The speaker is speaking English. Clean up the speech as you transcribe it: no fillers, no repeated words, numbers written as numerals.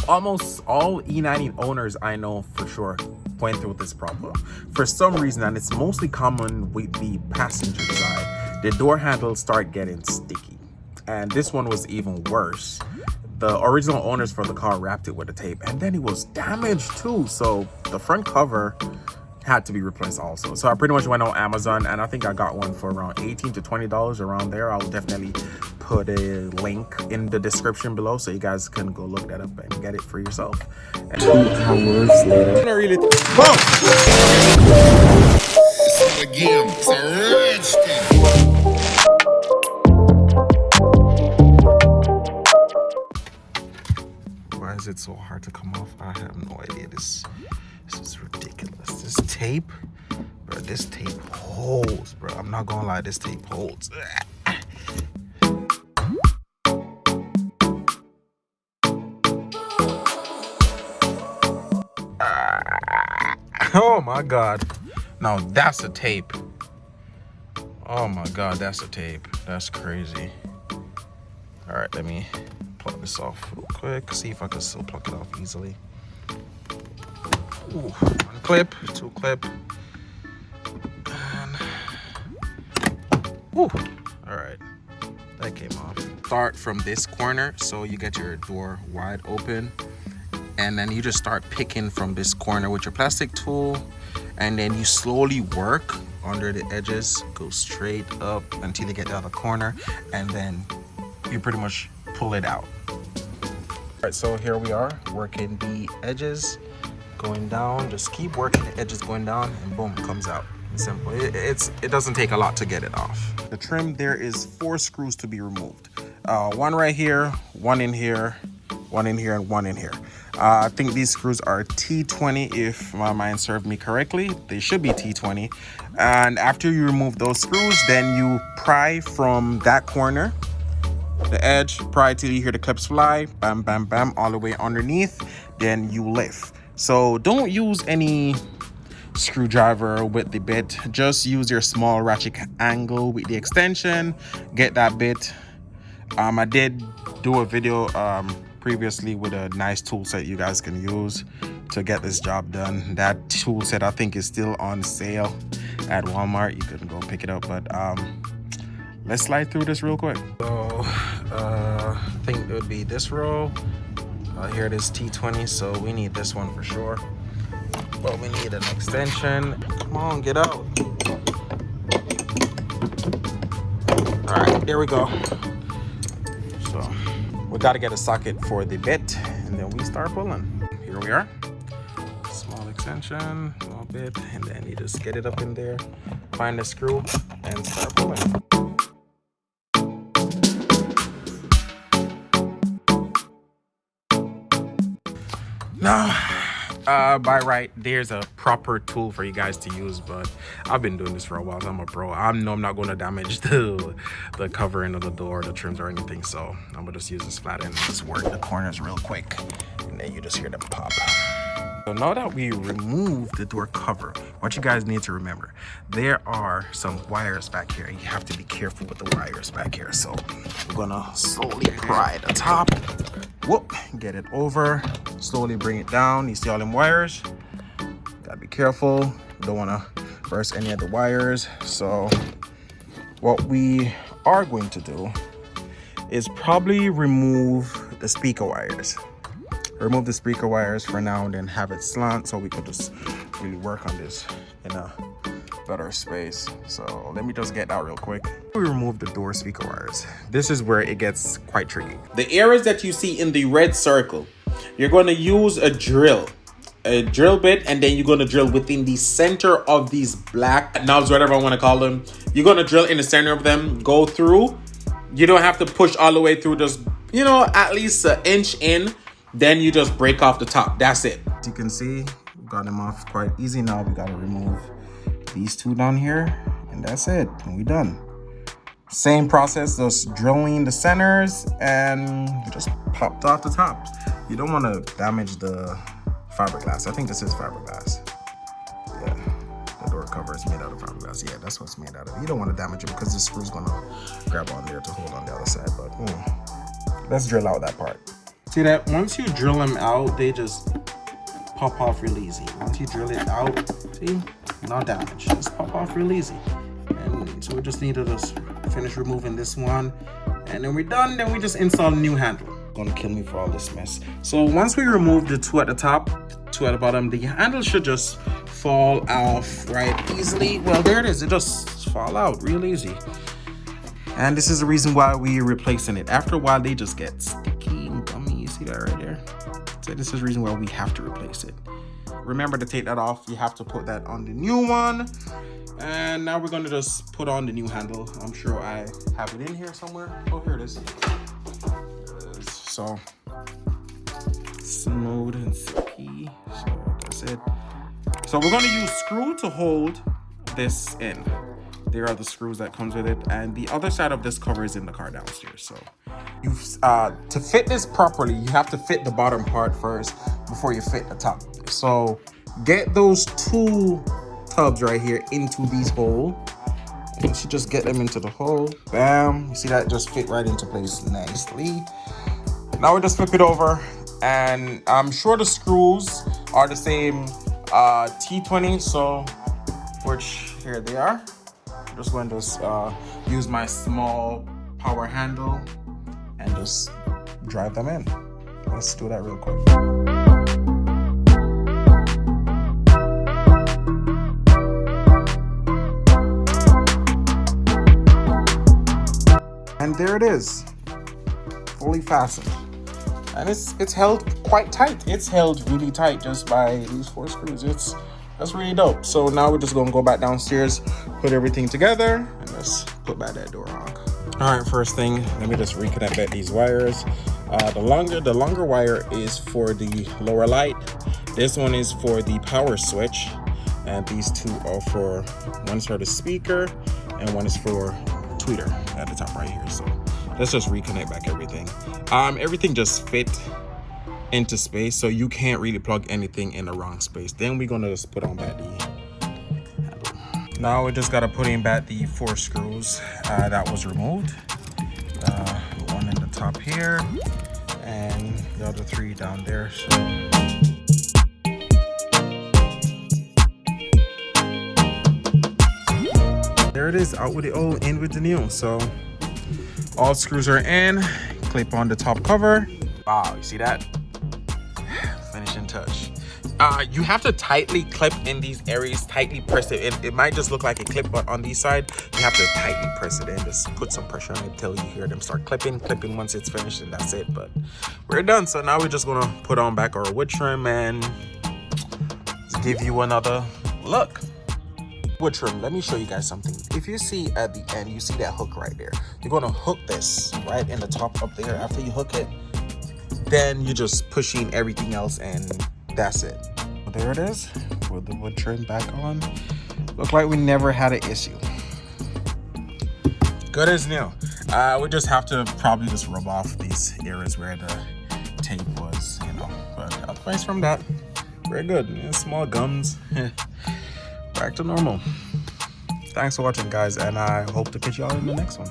almost all E90 owners I know for sure went through this problem for some reason, and it's mostly common with the passenger side. The door handles start getting sticky, and this one was even worse. The original owners for the car wrapped it with a tape, and then it was damaged too, so the front cover had to be replaced also. So I pretty much went on Amazon, and I think I got one for around $18 to $20 around there. I'll definitely put a link in the description below so you guys can go look that up and get it for yourself. And 2 hours later, I really whoa! Again, it's why is it so hard to come off? I have no idea. This is ridiculous. This tape, bro, this tape holds, bro. I'm not gonna lie, this tape holds. Oh my God. Now that's a tape. Oh my God, that's a tape. That's crazy. All right, let me plug this off real quick. See if I can still plug it off easily. Ooh, 1 clip, 2 clip. And ooh, all right, that came off. Start from this corner, so you get your door wide open, and then you just start picking from this corner with your plastic tool, and then you slowly work under the edges, go straight up until you get to the corner, and then you pretty much pull it out. All right, so here we are working the edges, going down. Just keep working the edges going down, and boom, it comes out. It's simple. It doesn't take a lot to get it off. The trim, there is 4 screws to be removed. 1 right here, 1 in here, 1 in here, and 1 in here. I think these screws are T20 if my mind served me correctly. They should be T20. And after you remove those screws, then you pry from that corner, the edge, pry till you hear the clips fly, bam, bam, bam, all the way underneath. Then you lift. So don't use any screwdriver with the bit. Just use your small ratchet angle with the extension. Get that bit. I did do a video previously with a nice tool set you guys can use to get this job done. That tool set I think is still on sale at Walmart. You can go pick it up, but let's slide through this real quick. So I think it would be this row. Here it is, T20, so we need this one for sure. But we need an extension. Come on, get out. All right, there we go. So we got to get a socket for the bit, and then we start pulling. Here we are. Small extension, small bit, and then you just get it up in there, find the screw, and start pulling. Now, by right, there's a proper tool for you guys to use, but I've been doing this for a while, so I'm a pro. I know I'm not going to damage the covering of the door, the trims, or anything, so I'm going to just use this flat end and just work the corners real quick, and then you just hear them pop. So now that we removed the door cover, what you guys need to remember, there are some wires back here. You have to be careful with the wires back here. So we're gonna slowly pry the top, whoop, get it over, slowly bring it down. You see all them wires? Gotta be careful. Don't wanna burst any of the wires. So what we are going to do is probably remove the speaker wires. Remove the speaker wires for now and then have it slant so we could just really work on this in a better space. So let me just get that real quick. We remove the door speaker wires. This is where it gets quite tricky. The areas that you see in the red circle, you're going to use a drill bit, and then you're going to drill within the center of these black knobs, whatever I want to call them. You're going to drill in the center of them, go through. You don't have to push all the way through, just, you know, at least an inch in. Then you just break off the top. That's it. As you can see, we got them off quite easy. Now we got to remove these 2 down here, and that's it. And we're done. Same process, just drilling the centers and just popped off the top. You don't want to damage the fiberglass. I think this is fiberglass. Yeah, the door cover is made out of fiberglass. Yeah, that's what it's made out of. You don't want to damage it because the screw's gonna grab on there to hold on the other side. But let's drill out that part. See that once you drill them out, they just pop off real easy. Once you drill it out, see, no damage, just pop off real easy. And so we just need to just finish removing this one, and then we're done. Then we just install a new handle. Gonna kill me for all this mess. So once we remove the two at the top, two at the bottom, the handle should just fall off right easily. Well, there it is. It just fall out real easy. And this is the reason why we're replacing it. After a while, they just get sticky and gummy. You see that right there? So this is the reason why we have to replace it. Remember to take that off. You have to put that on the new one. And now we're gonna just put on the new handle. I'm sure I have it in here somewhere. Oh, here it is. So smooth and silky. So that's it. So we're gonna use screw to hold this in. There are the screws that comes with it, and the other side of this cover is in the car downstairs. So you to fit this properly, you have to fit the bottom part first before you fit the top. So get those two tubs right here into these holes. And you should just get them into the hole. Bam. You see that just fit right into place nicely. Now we just flip it over, and I'm sure the screws are the same T20. So which here they are. I'm just going to use my small power handle and just drive them in. Let's do that real quick. And there it is, fully fastened. And it's held quite tight. It's held really tight just by these 4 screws. That's really dope. So now we're just gonna go back downstairs, put everything together, and let's put back that door on. All right, first thing, let me just reconnect back these wires. The longer wire is for the lower light. This one is for the power switch, and these two are for, one's for the speaker, and one is for tweeter at the top right here. So let's just reconnect back everything. Everything just fit into space, so you can't really plug anything in the wrong space. Then we're gonna just put on back the handle. Now we just gotta put in back the 4 screws that was removed. One in the top here, and the other 3 down there. So there it is, out with the old, in with the new. So all screws are in. Clip on the top cover. Wow, you see that? Finishing touch. You have to tightly clip in these areas, tightly press it in. It might just look like a clip, but on these side, you have to tightly press it in. Just put some pressure on it until you hear them start clipping once it's finished, and that's it. But we're done. So now we're just gonna put on back our wood trim and give you another look. Wood trim, let me show you guys something. If you see at the end, you see that hook right there. You're gonna hook this right in the top up there. After you hook it, then you're just pushing everything else, and that's it. There it is, with the wood trim back on. Look like we never had an issue. Good as new. We just have to probably just rub off these areas where the tape was, you know. But otherwise from that, we're good. Small gums. Back to normal. Thanks for watching, guys, and I hope to catch y'all in the next one.